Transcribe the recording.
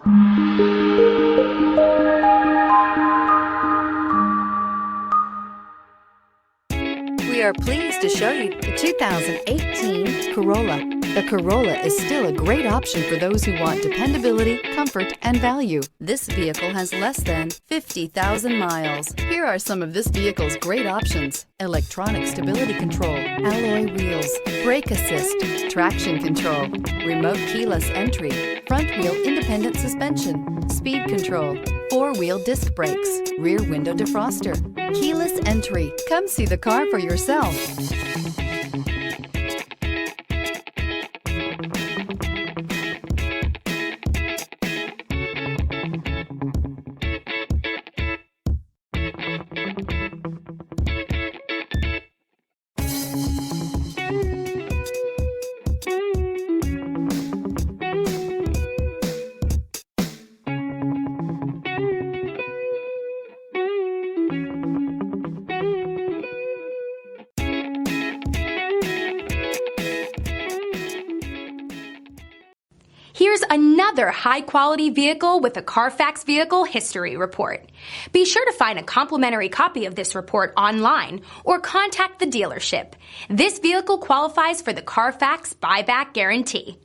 We are pleased to show you the 2018 Corolla. The Corolla is still a great option for those who want dependability, comfort, and value. This vehicle has less than 50,000 miles. Here are some of this vehicle's great options: electronic stability control, alloy wheels, brake assist, traction control, remote keyless entry, front wheel independent suspension, speed control, four-wheel disc brakes, rear window defroster, keyless entry. Come see the car for yourself. Here's another high-quality vehicle with a CARFAX Vehicle History Report. Be sure to find a complimentary copy of this report online or contact the dealership. This vehicle qualifies for the CARFAX Buyback Guarantee.